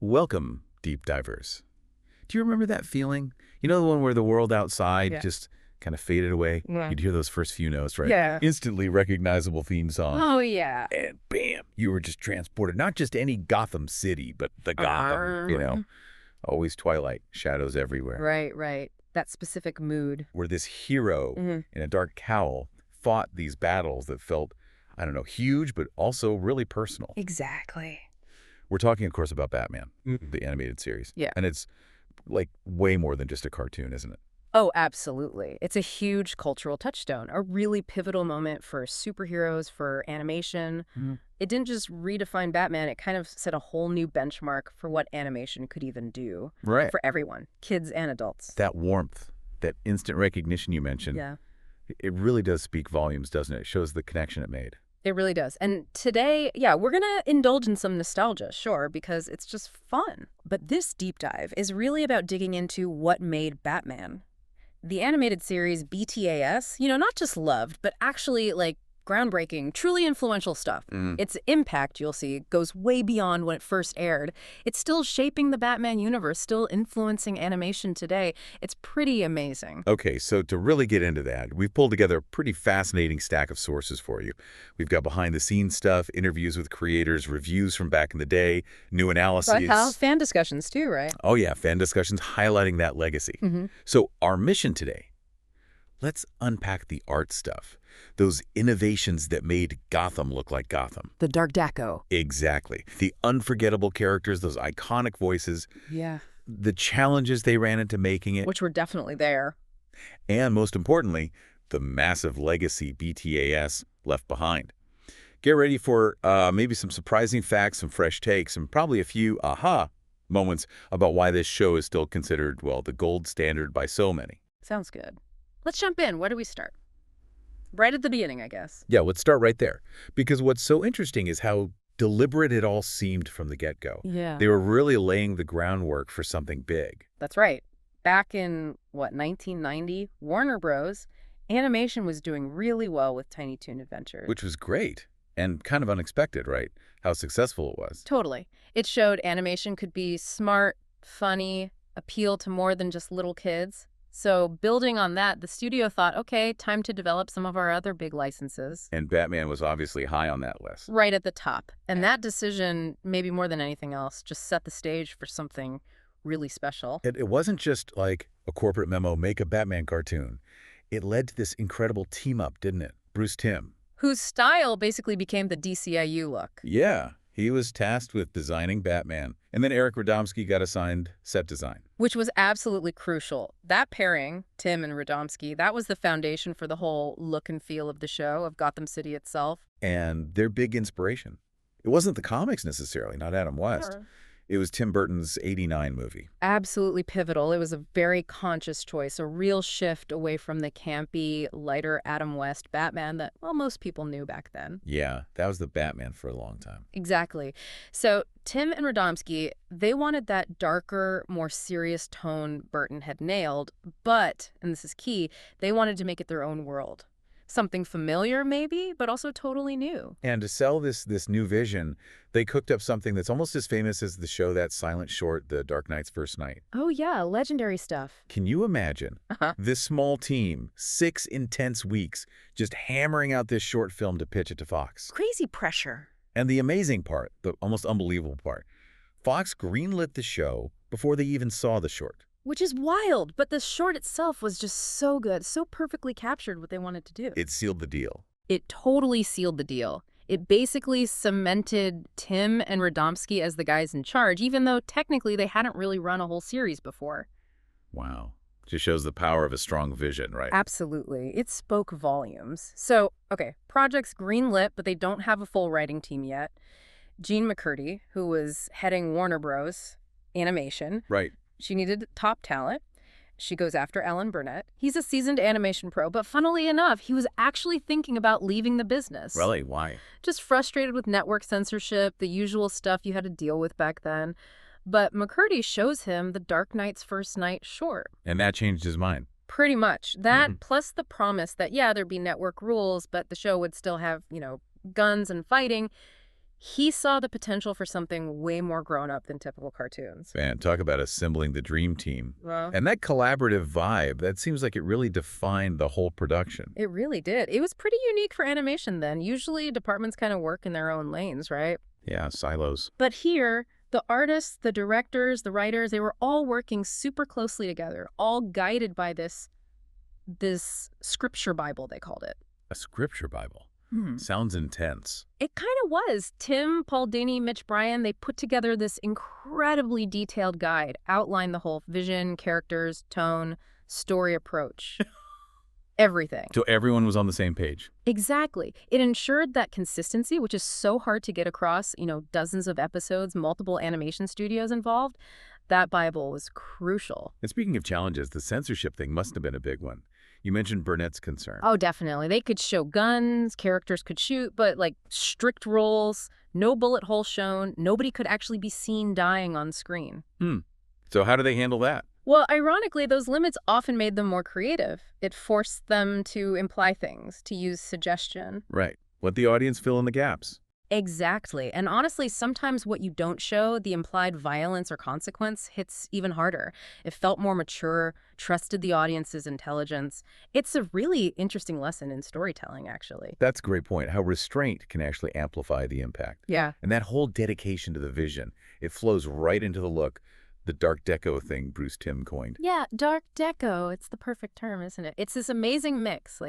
Welcome, deep divers. Do you remember that feeling? You know, the one where the world outside just kind of faded away? Yeah. You'd hear those first few notes, right? Yeah. Instantly recognizable theme song. Oh, yeah. And bam, you were just transported, not just any Gotham city, but the Gotham, Always twilight, shadows everywhere. Right. That specific mood. Where this hero in a dark cowl fought these battles that felt, I don't know, huge, but also really personal. Exactly. We're talking, of course, about Batman, the animated series. Yeah. And it's like way more than just a cartoon, isn't it? Oh, absolutely. It's a huge cultural touchstone, a really pivotal moment for superheroes, for animation. It didn't just redefine Batman, it kind of set a whole new benchmark for what animation could even do. Right. For everyone, kids and adults. That warmth, that instant recognition you mentioned, it really does speak volumes, doesn't it? It shows the connection it made. It really does. And today, we're going to indulge in some nostalgia, sure, because it's just fun. But this deep dive is really about digging into what made Batman. The animated series BTAS, not just loved, but actually, groundbreaking, truly influential stuff. Its impact, you'll see, goes way beyond when it first aired. It's still shaping the Batman universe, still influencing animation today. It's pretty amazing. Okay, so to really get into that, we've pulled together a pretty fascinating stack of sources for you. We've got behind-the-scenes stuff, interviews with creators, reviews from back in the day, new analyses. But fan discussions too, right? Oh yeah, fan discussions highlighting that legacy. So our mission today, let's unpack the art stuff. Those innovations that made Gotham look like Gotham. The Dark Deco. Exactly. The unforgettable characters, those iconic voices. Yeah. The challenges they ran into making it. Which were definitely there. And most importantly, the massive legacy BTAS left behind. Get ready for maybe some surprising facts, some fresh takes, and probably a few aha moments about why this show is still considered, well, the gold standard by so many. Sounds good. Let's jump in. Where do we start? Right at the beginning, I guess. Yeah, let's start right there. Because what's so interesting is how deliberate it all seemed from the get-go. Yeah. They were really laying the groundwork for something big. That's right. Back in, 1990, Warner Bros., animation was doing really well with Tiny Toon Adventures. Which was great. And kind of unexpected, right? How successful it was. Totally. It showed animation could be smart, funny, appeal to more than just little kids. So building on that, the studio thought, okay, time to develop some of our other big licenses. And Batman was obviously high on that list. Right at the top. And that decision, maybe more than anything else, just set the stage for something really special. It wasn't just like a corporate memo, make a Batman cartoon. It led to this incredible team-up, didn't it? Bruce Timm. Whose style basically became the DCIU look. Yeah, he was tasked with designing Batman. And then Eric Radomski got assigned set design. Which was absolutely crucial. That pairing, Timm and Radomski, that was the foundation for the whole look and feel of the show, of Gotham City itself. And their big inspiration. It wasn't the comics necessarily, not Adam West. Sure. It was Tim Burton's '89 movie. Absolutely pivotal. It was a very conscious choice, a real shift away from the campy, lighter Adam West Batman that, most people knew back then. Yeah, that was the Batman for a long time. Exactly. So Timm and Radomski, they wanted that darker, more serious tone Burton had nailed, but, and this is key, they wanted to make it their own world. Something familiar, maybe, but also totally new. And to sell this new vision, they cooked up something that's almost as famous as the show that silent short, The Dark Knight's First Night. Oh, yeah, legendary stuff. Can you imagine this small team, 6 intense weeks, just hammering out this short film to pitch it to Fox? Crazy pressure. And the amazing part, the almost unbelievable part, Fox greenlit the show before they even saw the short. Which is wild, but the short itself was just so good, so perfectly captured what they wanted to do. It sealed the deal. It totally sealed the deal. It basically cemented Timm and Radomski as the guys in charge, even though technically they hadn't really run a whole series before. Wow. Just shows the power of a strong vision, right? Absolutely. It spoke volumes. So, okay, project's greenlit, but they don't have a full writing team yet. Jean McCurdy, who was heading Warner Bros. Animation. Right. She needed top talent. She goes after Alan Burnett. He's a seasoned animation pro, but funnily enough, he was actually thinking about leaving the business. Really? Why? Just frustrated with network censorship, the usual stuff you had to deal with back then. But McCurdy shows him The Dark Knight's First Night short. And that changed his mind. Pretty much. That plus the promise that, there'd be network rules, but the show would still have, guns and fighting. He saw the potential for something way more grown-up than typical cartoons. Man, talk about assembling the dream team. Well, And that collaborative vibe, that seems like it really defined the whole production. it really did. It was pretty unique for animation then. Usually departments kind of work in their own lanes, right? Yeah, silos. But here, the artists, the directors, the writers, they were all working super closely together, all guided by this scripture Bible, they called it. A scripture Bible. Hmm. Sounds intense. It kind of was. Tim, Paul Dini, Mitch Bryan, they put together this incredibly detailed guide, outlined the whole vision, characters, tone, story approach. Everything. So everyone was on the same page. Exactly. It ensured that consistency, which is so hard to get across, dozens of episodes, multiple animation studios involved. That Bible was crucial. And speaking of challenges, the censorship thing must have been a big one. You mentioned Burnett's concern. Oh, definitely. They could show guns, characters could shoot, but strict rules, no bullet hole shown, nobody could actually be seen dying on screen. So how do they handle that? Well, ironically, those limits often made them more creative. It forced them to imply things, to use suggestion. Right. Let the audience fill in the gaps. Exactly. And honestly, sometimes what you don't show, the implied violence or consequence, hits even harder. It felt more mature, trusted the audience's intelligence. It's a really interesting lesson in storytelling, actually. That's a great point, how restraint can actually amplify the impact. Yeah. And that whole dedication to the vision, it flows right into the look, the dark deco thing Bruce Timm coined. Yeah, dark deco. It's the perfect term, isn't it? It's this amazing mix,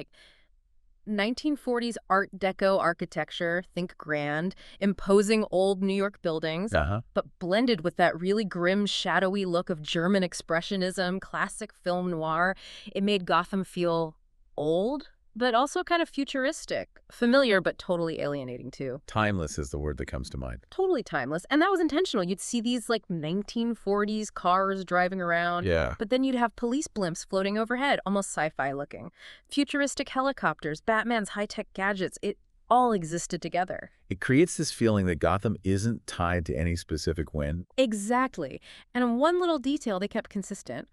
1940s Art Deco architecture, think grand, imposing old New York buildings, but blended with that really grim, shadowy look of German expressionism, classic film noir. It made Gotham feel old, but also kind of futuristic, familiar, but totally alienating too. Timeless is the word that comes to mind. Totally timeless. And that was intentional. You'd see these 1940s cars driving around. Yeah. But then you'd have police blimps floating overhead, almost sci-fi looking. Futuristic helicopters, Batman's high-tech gadgets, it all existed together. It creates this feeling that Gotham isn't tied to any specific win. Exactly. And one little detail they kept consistent.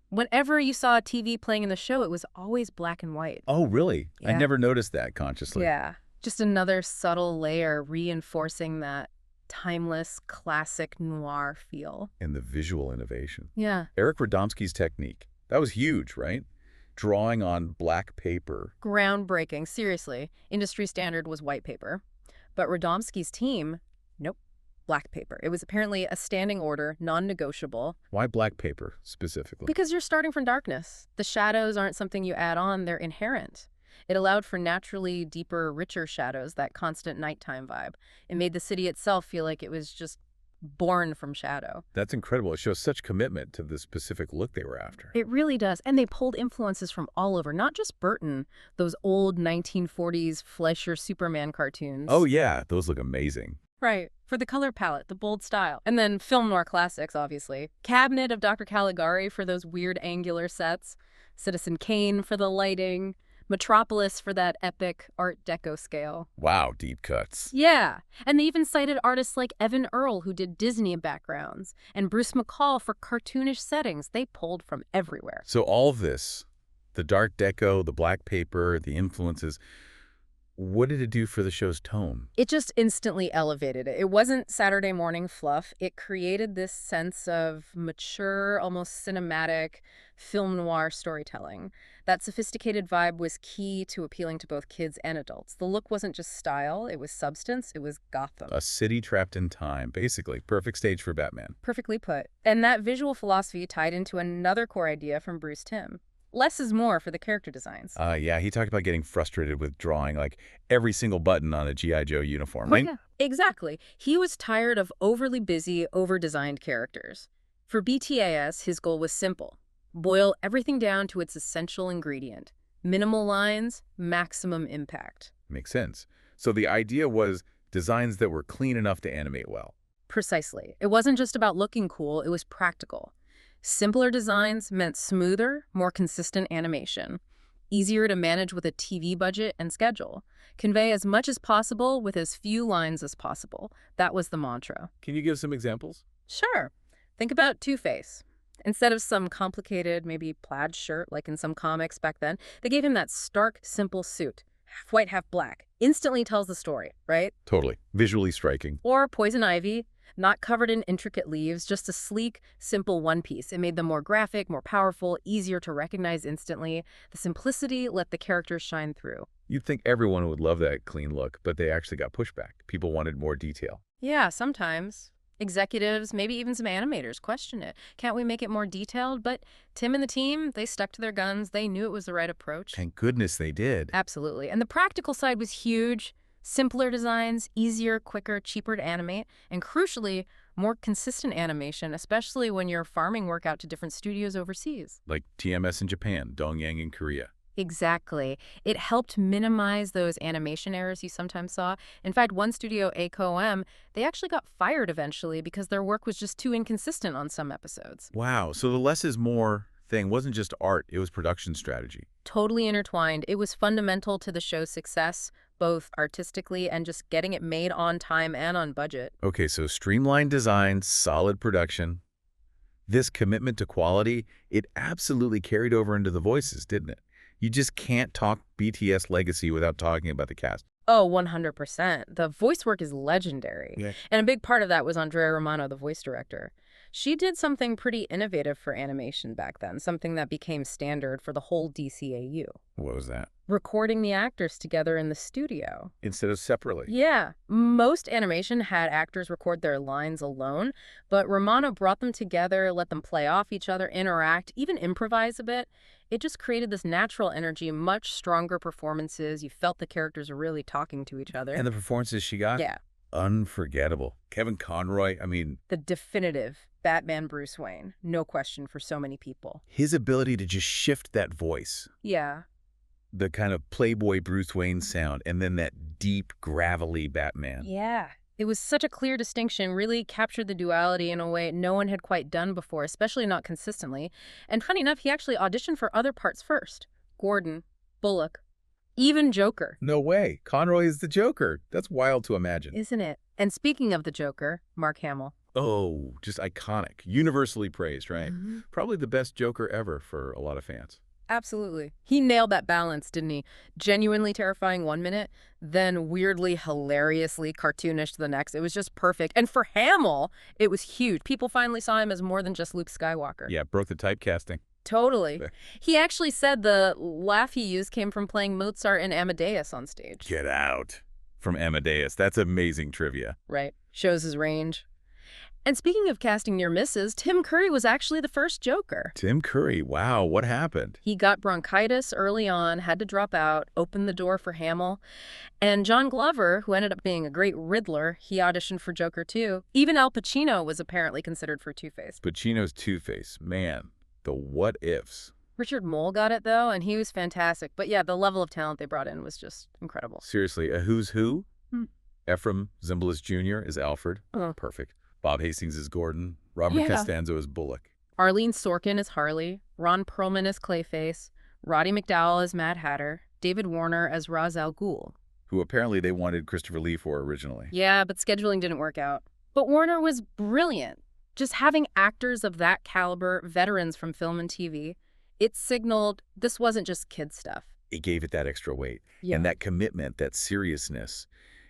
Whenever you saw a TV playing in the show, it was always black and white. Oh, really? I Yeah. never noticed that consciously. Yeah. Just another subtle layer reinforcing that timeless, classic noir feel. And the visual innovation. Yeah. Eric Radomski's technique. That was huge, right? Drawing on black paper. Groundbreaking. Seriously. Industry standard was white paper. But Radomski's team, nope. Black paper. It was apparently a standing order, non-negotiable. Why black paper, specifically? Because you're starting from darkness. The shadows aren't something you add on, they're inherent. It allowed for naturally deeper, richer shadows, that constant nighttime vibe. It made the city itself feel like it was just born from shadow. That's incredible. It shows such commitment to the specific look they were after. It really does. And they pulled influences from all over, not just Burton, those old 1940s Fleischer Superman cartoons. Oh, yeah. Those look amazing. Right. For the color palette, the bold style. And then film noir classics, obviously. Cabinet of Dr. Caligari for those weird angular sets. Citizen Kane for the lighting. Metropolis for that epic Art Deco scale. Wow, deep cuts. Yeah. And they even cited artists like Evan Earl, who did Disney backgrounds, and Bruce McCall for cartoonish settings. They pulled from everywhere. So all of this, the dark deco, the black paper, the influences, what did it do for the show's tone? It just instantly elevated it. It wasn't Saturday morning fluff. It created this sense of mature, almost cinematic film noir storytelling. That sophisticated vibe was key to appealing to both kids and adults. The look wasn't just style, it was substance, it was Gotham. A city trapped in time, basically. Perfect stage for Batman. Perfectly put. And that visual philosophy tied into another core idea from Bruce Timm. Less is more for the character designs. Yeah, he talked about getting frustrated with drawing every single button on a G.I. Joe uniform, right? Yeah, exactly. He was tired of overly busy, over-designed characters. For BTAS, his goal was simple. Boil everything down to its essential ingredient. Minimal lines, maximum impact. Makes sense. So the idea was designs that were clean enough to animate well. Precisely. It wasn't just about looking cool, it was practical. Simpler designs meant smoother, more consistent animation. Easier to manage with a TV budget and schedule. Convey as much as possible with as few lines as possible. That was the mantra. Can you give some examples? Sure. Think about Two-Face. Instead of some complicated, maybe plaid shirt like in some comics back then, they gave him that stark, simple suit. half white, half black. Instantly tells the story, right? Totally. Visually striking. Or poison ivy, not covered in intricate leaves, just a sleek, simple one piece. It made them more graphic, more powerful, easier to recognize instantly. The simplicity let the characters shine through. You'd think everyone would love that clean look, but they actually got pushback. People wanted more detail. Yeah, sometimes. Executives, maybe even some animators question it. Can't we make it more detailed? But Tim and the team, they stuck to their guns. They knew it was the right approach. Thank goodness they did. Absolutely. And the practical side was huge. Simpler designs, easier, quicker, cheaper to animate, and crucially, more consistent animation, especially when you're farming work out to different studios overseas. Like TMS in Japan, Dongyang in Korea. Exactly. It helped minimize those animation errors you sometimes saw. In fact, one studio, ACOM, they actually got fired eventually because their work was just too inconsistent on some episodes. Wow, so the less is more thing wasn't just art, it was production strategy. Totally intertwined. It was fundamental to the show's success, both artistically and just getting it made on time and on budget. Okay, so streamlined design, solid production. This commitment to quality, it absolutely carried over into the voices, didn't it? You just can't talk BTS legacy without talking about the cast. Oh, 100%. The voice work is legendary. Yeah. And a big part of that was Andrea Romano, the voice director. She did something pretty innovative for animation back then, something that became standard for the whole DCAU. What was that? Recording the actors together in the studio. Instead of separately. Yeah, most animation had actors record their lines alone, but Romano brought them together, let them play off each other, interact, even improvise a bit. It just created this natural energy, much stronger performances. You felt the characters were really talking to each other. And the performances she got? Yeah. Unforgettable. Kevin Conroy, The definitive Batman Bruce Wayne, no question for so many people. his ability to just shift that voice. Yeah. The kind of Playboy Bruce Wayne sound, and then that deep, gravelly Batman. Yeah. It was such a clear distinction, really captured the duality in a way no one had quite done before, especially not consistently. And funny enough, he actually auditioned for other parts first. Gordon, Bullock, even Joker. No way. Conroy is the Joker. That's wild to imagine. Isn't it? And speaking of the Joker, Mark Hamill. Oh, just iconic. Universally praised, right? Mhm. Probably the best Joker ever for a lot of fans. Absolutely. He nailed that balance, didn't he? Genuinely terrifying one minute, then weirdly, hilariously cartoonish the next. It was just perfect. And for Hamill, it was huge. People finally saw him as more than just Luke Skywalker. Yeah, broke the typecasting. Totally. He actually said the laugh he used came from playing Mozart and Amadeus on stage. Get out. From Amadeus. That's amazing trivia. Right. Shows his range. And speaking of casting near misses, Tim Curry was actually the first Joker. Tim Curry. Wow, what happened? He got bronchitis early on, had to drop out, opened the door for Hamill. And John Glover, who ended up being a great Riddler, he auditioned for Joker too. Even Al Pacino was apparently considered for Two-Face. Pacino's Two-Face. Man, the what-ifs. Richard Mole got it though, and he was fantastic. But yeah, the level of talent they brought in was just incredible. Seriously, a who's who? Hmm. Ephraim Zimbalist Jr. is Alfred. Perfect. Bob Hastings is Gordon. Robert Costanzo is Bullock. Arlene Sorkin is Harley. Ron Perlman as Clayface. Roddy McDowall as Mad Hatter. David Warner as Ra's al Ghul. Who apparently they wanted Christopher Lee for originally. Yeah, but scheduling didn't work out. But Warner was brilliant. Just having actors of that caliber, veterans from film and TV, it signaled this wasn't just kid stuff. It gave it that extra weight. Yeah. And that commitment, that seriousness,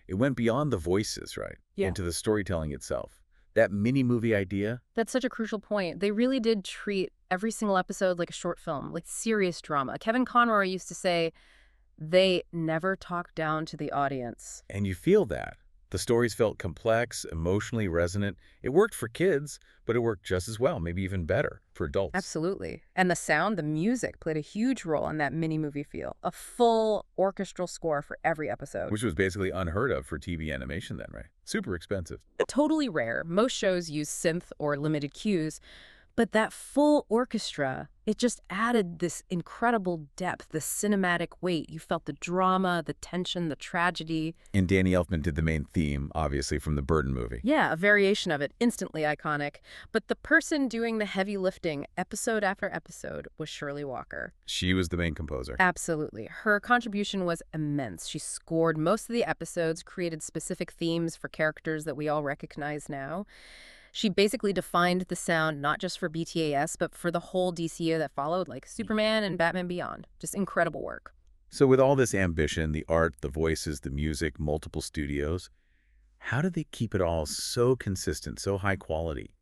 it went beyond the voices, right? Yeah. Into the storytelling itself. That mini-movie idea. That's such a crucial point. They really did treat every single episode like a short film, like serious drama. Kevin Conroy used to say, they never talk down to the audience. And you feel that. The stories felt complex, emotionally resonant. It worked for kids, but it worked just as well, maybe even better, for adults. Absolutely. And the sound, the music played a huge role in that mini-movie feel. A full orchestral score for every episode. Which was basically unheard of for TV animation then, right? Super expensive. Totally rare. Most shows use synth or limited cues, but that full orchestra, it just added this incredible depth, the cinematic weight. You felt the drama, the tension, the tragedy. And Danny Elfman did the main theme, obviously, from the Burton movie. Yeah, a variation of it, instantly iconic. But the person doing the heavy lifting, episode after episode, was Shirley Walker. She was the main composer. Absolutely. Her contribution was immense. She scored most of the episodes, created specific themes for characters that we all recognize now. She basically defined the sound not just for BTAS, but for the whole DCU that followed, like Superman and Batman Beyond. Just incredible work. So with all this ambition, the art, the voices, the music, multiple studios, how did they keep it all so consistent, so high quality?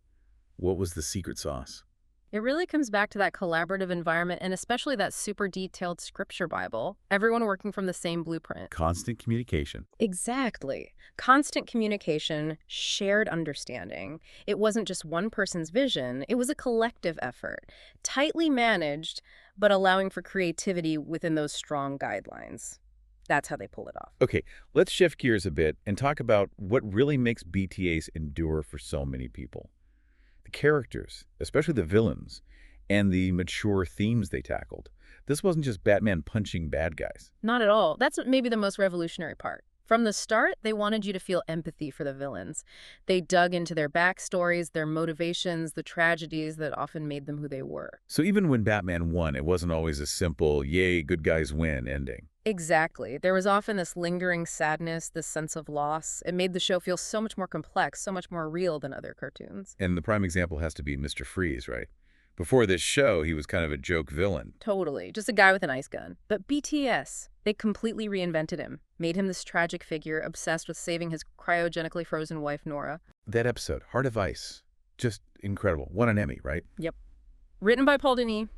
What was the secret sauce? It really comes back to that collaborative environment and especially that super detailed scripture Bible, everyone working from the same blueprint. Constant communication. Exactly. Constant communication, shared understanding. It wasn't just one person's vision, it was a collective effort, tightly managed, but allowing for creativity within those strong guidelines. That's how they pull it off. Okay, let's shift gears a bit and talk about what really makes BTAs endure for so many people. The characters, especially the villains, and the mature themes they tackled. This wasn't just Batman punching bad guys. Not at all. That's maybe the most revolutionary part. From the start, they wanted you to feel empathy for the villains. They dug into their backstories, their motivations, the tragedies that often made them who they were. So even when Batman won, it wasn't always a simple, yay, good guys win ending. Exactly. There was often this lingering sadness, this sense of loss. It made the show feel so much more complex, so much more real than other cartoons. And the prime example has to be Mr. Freeze, right? Before this show, he was kind of a joke villain. Totally. Just a guy with an ice gun. But BTS, they completely reinvented him, made him this tragic figure obsessed with saving his cryogenically frozen wife, Nora. That episode, Heart of Ice, just incredible. Won an Emmy, right? Yep. Written by Paul Dini,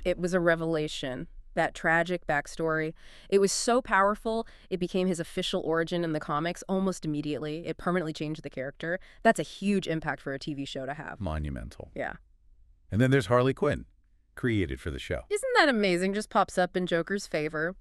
it was a revelation. That tragic backstory. It was so powerful, it became his official origin in the comics almost immediately. It permanently changed the character. That's a huge impact for a TV show to have. Monumental. Yeah. And then there's Harley Quinn, created for the show. Isn't that amazing? Just pops up in Joker's favor.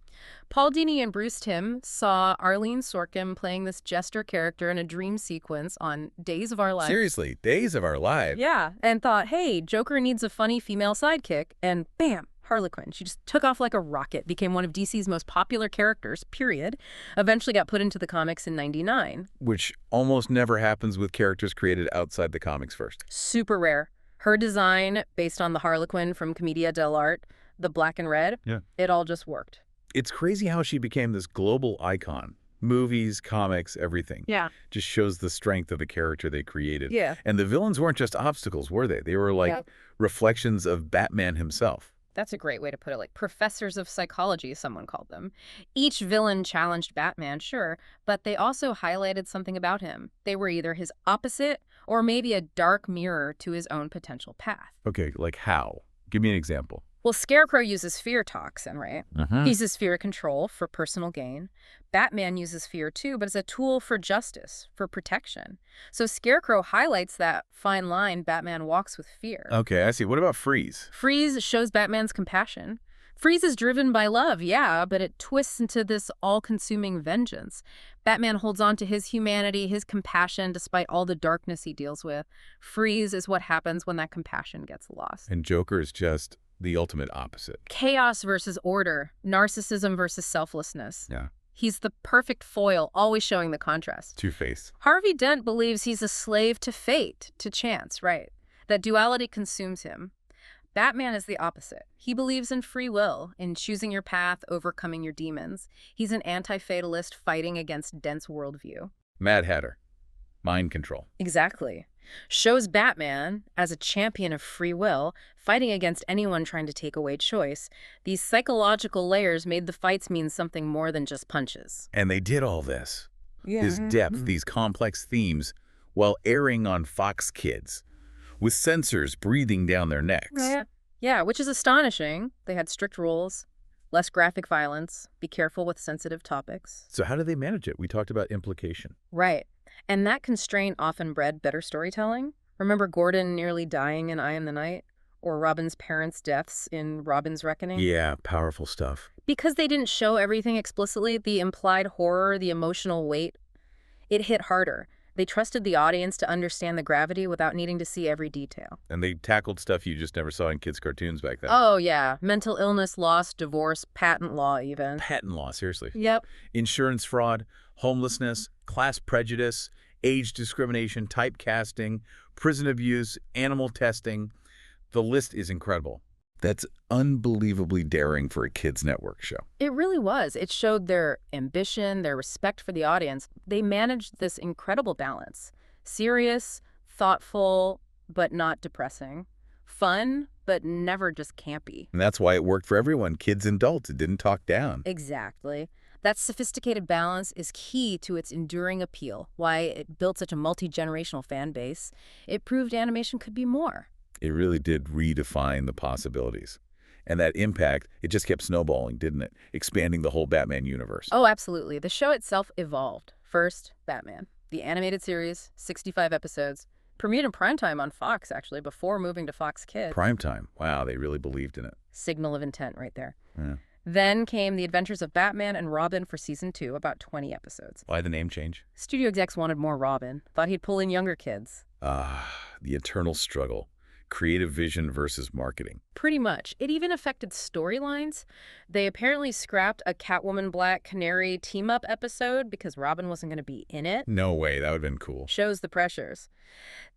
Paul Dini and Bruce Timm saw Arlene Sorkin playing this jester character in a dream sequence on Days of Our Lives. Seriously, Days of Our Lives. Yeah, and thought, hey, Joker needs a funny female sidekick, and bam, Harley Quinn. She just took off like a rocket, became one of DC's most popular characters, period. Eventually got put into the comics in '99. Which almost never happens with characters created outside the comics first. Super rare. Her design, based on the Harlequin from Commedia dell'arte, the black and red, it all just worked. It's crazy how she became this global icon. Movies, comics, everything. Yeah. Just shows the strength of the character they created. Yeah. And the villains weren't just obstacles, were they? They were like reflections of Batman himself. That's a great way to put it, like professors of psychology, someone called them. Each villain challenged Batman, sure, but they also highlighted something about him. They were either his opposite or maybe a dark mirror to his own potential path. Okay, like how? Give me an example. Well, Scarecrow uses fear toxin, right? He uses fear control for personal gain. Batman uses fear too, but as a tool for justice, for protection. So Scarecrow highlights that fine line Batman walks with fear. Okay, I see. What about Freeze? Freeze shows Batman's compassion. Freeze is driven by love, yeah, but it twists into this all-consuming vengeance. Batman holds on to his humanity, his compassion, despite all the darkness he deals with. Freeze is what happens when that compassion gets lost. And Joker is just the ultimate opposite. Chaos versus order, narcissism versus selflessness. Yeah. He's the perfect foil, always showing the contrast. Two-Face. Harvey Dent believes he's a slave to fate, to chance, right? That duality consumes him. Batman is the opposite. He believes in free will, in choosing your path, overcoming your demons. He's an anti-fatalist fighting against Dent's worldview. Mad Hatter. Mind control. Exactly. Shows Batman as a champion of free will, fighting against anyone trying to take away choice. These psychological layers made the fights mean something more than just punches. And they did all this. Yeah. This depth, these complex themes, while airing on Fox Kids, with censors breathing down their necks. Yeah, which is astonishing. They had strict rules, less graphic violence, be careful with sensitive topics. So how do they manage it? We talked about implication. Right. And that constraint often bred better storytelling. Remember Gordon nearly dying in Eye in the Night? Or Robin's parents' deaths in Robin's Reckoning? Yeah, powerful stuff. Because they didn't show everything explicitly, the implied horror, the emotional weight, it hit harder. They trusted the audience to understand the gravity without needing to see every detail. And they tackled stuff you just never saw in kids' cartoons back then. Oh, yeah. Mental illness, loss, divorce, patent law even. Patent law, seriously. Yep. Insurance fraud, homelessness, class prejudice, age discrimination, typecasting, prison abuse, animal testing. The list is incredible. That's unbelievably daring for a kids' network show. It really was. It showed their ambition, their respect for the audience. They managed this incredible balance. Serious, thoughtful, but not depressing. Fun, but never just campy. And that's why it worked for everyone, kids and adults. It didn't talk down. Exactly. That sophisticated balance is key to its enduring appeal, why it built such a multi-generational fan base. It proved animation could be more. It really did redefine the possibilities. And that impact, it just kept snowballing, didn't it? Expanding the whole Batman universe. Oh, absolutely. The show itself evolved. First, Batman. The animated series, 65 episodes. Premiered in primetime on Fox, actually, before moving to Fox Kids. Primetime. Wow, they really believed in it. Signal of intent right there. Yeah. Then came The Adventures of Batman and Robin for season 2, about 20 episodes. Why the name change? Studio execs wanted more Robin. Thought he'd pull in younger kids. The eternal struggle. Creative vision versus marketing. Pretty much. It even affected storylines. They apparently scrapped a Catwoman Black Canary team-up episode because Robin wasn't going to be in it. No way, that would have been cool. Shows the pressures.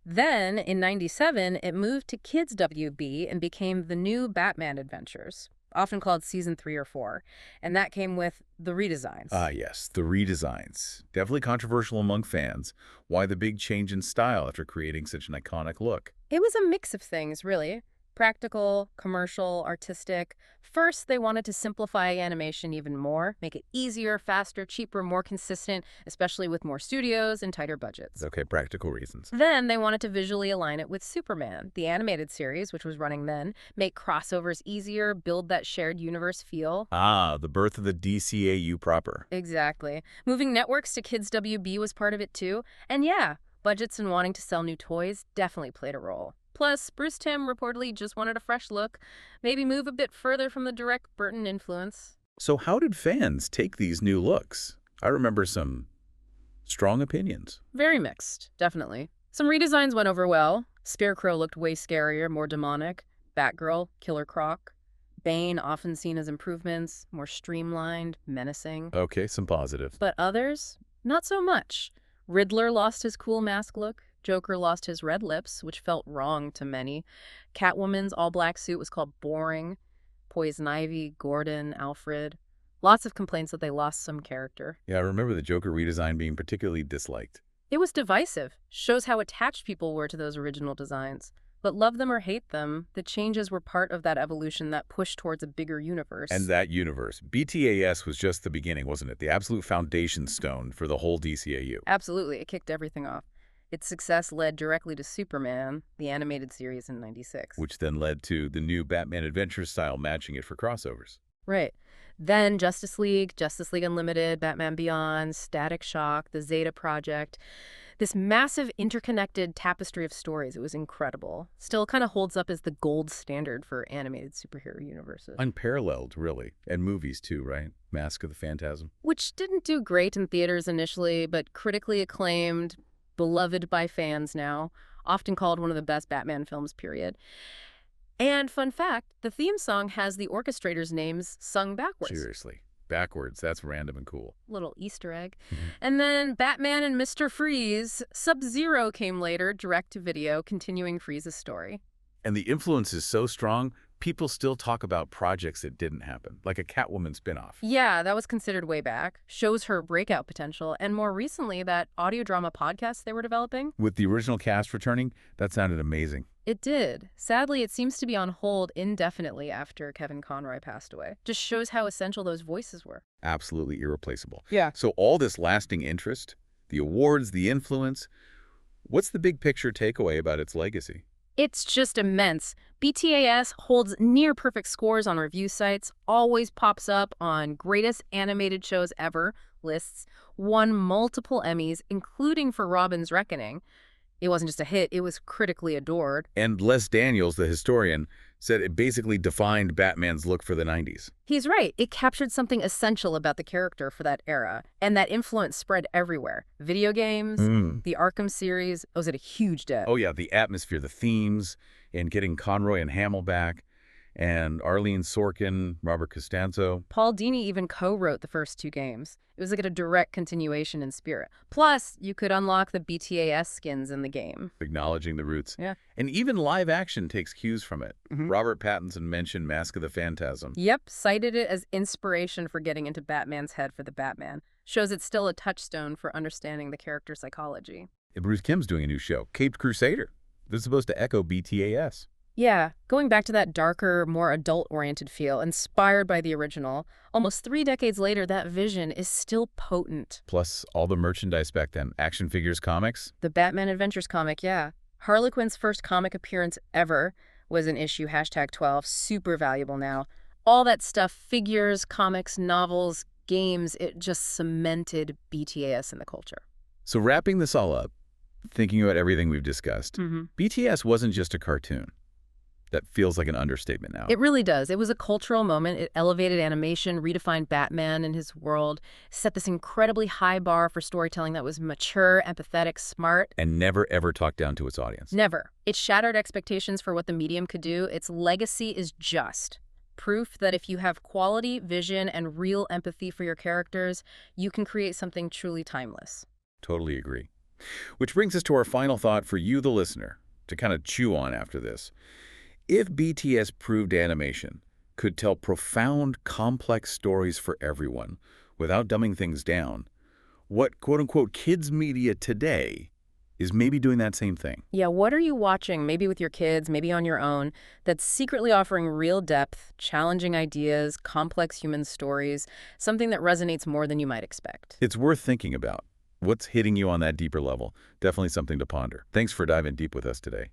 Then, in '97, it moved to Kids WB and became the new Batman Adventures, often called Season 3 or 4. And that came with the redesigns. Yes, the redesigns. Definitely controversial among fans. Why the big change in style after creating such an iconic look? It was a mix of things, really. Practical, commercial, artistic. First, they wanted to simplify animation even more, make it easier, faster, cheaper, more consistent, especially with more studios and tighter budgets. Okay, practical reasons. Then they wanted to visually align it with Superman, the animated series, which was running then, make crossovers easier, build that shared universe feel. The birth of the DCAU proper. Exactly. Moving networks to Kids WB was part of it too. And yeah, budgets and wanting to sell new toys definitely played a role. Plus, Bruce Timm reportedly just wanted a fresh look, maybe move a bit further from the direct Burton influence. So how did fans take these new looks? I remember some strong opinions. Very mixed, definitely. Some redesigns went over well. Scarecrow looked way scarier, more demonic. Batgirl, Killer Croc. Bane, often seen as improvements, more streamlined, menacing. Okay, some positive. But others, not so much. Riddler lost his cool mask look. Joker lost his red lips, which felt wrong to many. Catwoman's all-black suit was called boring. Poison Ivy, Gordon, Alfred. Lots of complaints that they lost some character. Yeah, I remember the Joker redesign being particularly disliked. It was divisive. Shows how attached people were to those original designs. But love them or hate them, the changes were part of that evolution that pushed towards a bigger universe. And that universe. BTAS was just the beginning, wasn't it? The absolute foundation stone for the whole DCAU. Absolutely. It kicked everything off. Its success led directly to Superman, the animated series in '96. Which then led to the new Batman Adventures style matching it for crossovers. Right. Then Justice League Unlimited, Batman Beyond, Static Shock, the Zeta Project. This massive interconnected tapestry of stories. It was incredible. Still kind of holds up as the gold standard for animated superhero universes. Unparalleled, really. And movies too, right? Mask of the Phantasm. Which didn't do great in theaters initially, but critically acclaimed, beloved by fans now, often called one of the best Batman films, period. And fun fact, the theme song has the orchestrators' names sung backwards. Seriously. Backwards. That's random and cool. Little Easter egg. And then Batman and Mr. Freeze. Sub-Zero came later, direct-to-video, continuing Freeze's story. And the influence is so strong, people still talk about projects that didn't happen, like a Catwoman spinoff. Yeah, that was considered way back. Shows her breakout potential. And more recently, that audio drama podcast they were developing. With the original cast returning, that sounded amazing. It did. Sadly, it seems to be on hold indefinitely after Kevin Conroy passed away. Just shows how essential those voices were. Absolutely irreplaceable. Yeah. So all this lasting interest, the awards, the influence, what's the big picture takeaway about its legacy? It's just immense. BTAS holds near-perfect scores on review sites, always pops up on greatest animated shows ever lists, won multiple Emmys, including for Robin's Reckoning. It wasn't just a hit, it was critically adored. And Les Daniels, the historian, said it basically defined Batman's look for the 90s. He's right. It captured something essential about the character for that era, and that influence spread everywhere. Video games, the Arkham series, was at a huge debt. Oh yeah, the atmosphere, the themes, and getting Conroy and Hamill back, and Arlene Sorkin, Robert Costanzo. Paul Dini even co-wrote the first 2 games. It was like a direct continuation in spirit. Plus, you could unlock the BTAS skins in the game. Acknowledging the roots. Yeah. And even live action takes cues from it. Robert Pattinson mentioned Mask of the Phantasm. Yep, cited it as inspiration for getting into Batman's head for the Batman. Shows it's still a touchstone for understanding the character's psychology. And Bruce Timm's doing a new show, Caped Crusader. This is supposed to echo BTAS. Yeah, going back to that darker, more adult-oriented feel, inspired by the original, almost 3 decades later, that vision is still potent. Plus, all the merchandise back then, action figures, comics. The Batman Adventures comic, yeah. Harley Quinn's first comic appearance ever was an issue #12, super valuable now. All that stuff, figures, comics, novels, games, it just cemented BTAS in the culture. So wrapping this all up, thinking about everything we've discussed, hmm BTS wasn't just a cartoon. That feels like an understatement now. It really does. It was a cultural moment. It elevated animation, redefined Batman and his world, set this incredibly high bar for storytelling that was mature, empathetic, smart. And never, ever talked down to its audience. Never. It shattered expectations for what the medium could do. Its legacy is just proof that if you have quality, vision, and real empathy for your characters, you can create something truly timeless. Totally agree. Which brings us to our final thought for you, the listener, to kind of chew on after this. If BTS proved animation could tell profound, complex stories for everyone without dumbing things down, what quote-unquote kids media today is maybe doing that same thing? Yeah, what are you watching, maybe with your kids, maybe on your own, that's secretly offering real depth, challenging ideas, complex human stories, something that resonates more than you might expect? It's worth thinking about. What's hitting you on that deeper level? Definitely something to ponder. Thanks for diving deep with us today.